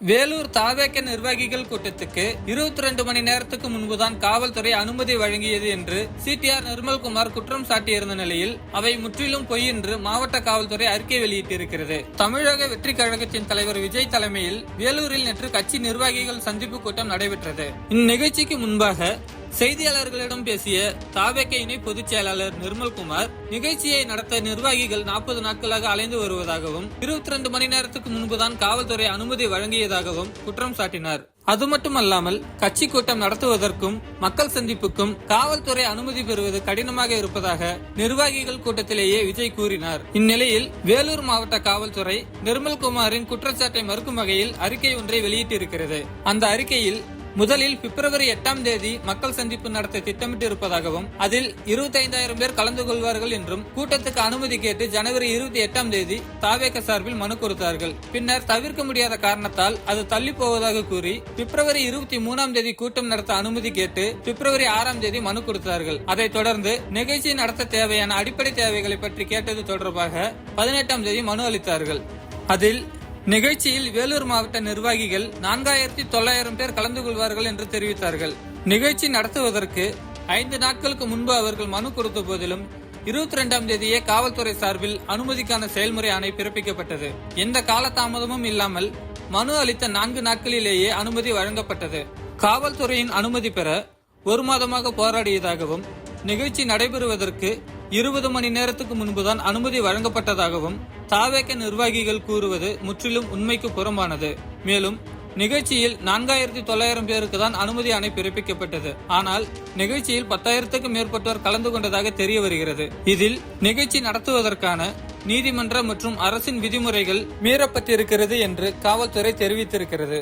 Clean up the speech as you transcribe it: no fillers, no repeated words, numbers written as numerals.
வேலூர் தாவேக நிர்வாகிகள் கூட்டத்துக்கு 22 மணி நேரத்துக்கு முன்புதான் காவல்துறை அனுமதி வழங்கியது என்று சிடிஆர் நிர்மல்குமார் குற்றம் சாட்டியிருந்த நிலையில் அவை முற்றிலும் பொய் என்று மாவட்ட காவல்துறை அறிக்கை வெளியிட்டிருக்கிறது. தமிழக வெற்றி கழகத்தின் தலைவர் விஜய் தலைமையில் வேலூரில் நேற்று கட்சி நிர்வாகிகள் சந்திப்பு கூட்டம் நடைபெற்றது. இந்நிகழ்ச்சிக்கு முன்பாக செய்தியாளர்களிடம் பேசிய தாவேக இணை பொதுச் செயலாளர் நிர்மல்குமார், நிகழ்ச்சியை நடத்த நிர்வாகிகள் 40 நாட்களாக அலைந்து வருவதாகவும் 22 மணி நேரத்துக்கு முன்புதான் காவல்துறை அனுமதி வழங்கியதாகவும் குற்றம் சாட்டினார். அது மட்டுமல்லாமல் கட்சி கூட்டம் நடத்துவதற்கும் மக்கள் சந்திப்புக்கும் காவல்துறை அனுமதி பெறுவது கடினமாக இருப்பதாக நிர்வாகிகள் கூட்டத்திலேயே விஜய் கூறினார். இந்நிலையில் வேலூர் மாவட்ட காவல்துறை நிர்மல்குமாரின் குற்றச்சாட்டை மறுக்கும் வகையில் அறிக்கை ஒன்றை வெளியிட்டிருக்கிறது. அந்த அறிக்கையில் முதலில் பிப்ரவரி 8ஆம் தேதி மக்கள் சந்திப்பு நடத்த திட்டமிட்டு இருப்பதாகவும் அதில் 25,000 பேர் கலந்து கொள்வார்கள் என்றும் கூட்டத்துக்கு அனுமதி கேட்டு ஜனவரி 28ஆம் தேதி தாவேக சார்பில் மனு கொடுத்தார்கள். பின்னர் தவிர்க்க முடியாத காரணத்தால் அது தள்ளி போவதாக கூறி பிப்ரவரி 23ஆம் தேதி கூட்டம் நடத்த அனுமதி கேட்டு பிப்ரவரி 6ஆம் தேதி மனு கொடுத்தார்கள். அதைத் தொடர்ந்து நிகழ்ச்சி நடத்த தேவையான அடிப்படை தேவைகளை பற்றி கேட்டது தொடர்பாக 18ஆம் தேதி மனு அளித்தார்கள். அதில் நிகழ்ச்சியில் வேலூர் மாவட்ட நிர்வாகிகள் 4,900 பேர் கலந்து கொள்வார்கள் என்று தெரிவித்தார்கள். நிகழ்ச்சி நடத்துவதற்கு 5 நாட்களுக்கு முன்பு அவர்கள் மனு கொடுத்த போதிலும் 22ஆம் தேதியே காவல்துறை சார்பில் அனுமதிக்கான செயல்முறை ஆணை பிறப்பிக்கப்பட்டது. எந்த காலதாமதமும் இல்லாமல் மனு அளித்த 4 நாட்களிலேயே அனுமதி வழங்கப்பட்டது. காவல்துறையின் அனுமதி பெற 1 மாதமாக போராடியதாகவும் நிகழ்ச்சி நடைபெறுவதற்கு 20 மணி நேரத்துக்கு முன்புதான் அனுமதி வழங்கப்பட்டதாகவும் தாவேக நிர்வாகிகள் கூறுவது முற்றிலும் உண்மைக்கு புறம்பானது. மேலும் நிகழ்ச்சியில் 4,900 பேருக்கு தான் அனுமதி ஆணை பிறப்பிக்கப்பட்டது. ஆனால் நிகழ்ச்சியில் 10,000க்கும் மேற்பட்டோர் கலந்து கொண்டதாக தெரிய வருகிறது. இதில் நிகழ்ச்சி நடத்துவதற்கான நீதிமன்ற மற்றும் அரசின் விதிமுறைகள் மீறப்பட்டிருக்கிறது என்று காவல்துறை தெரிவித்திருக்கிறது.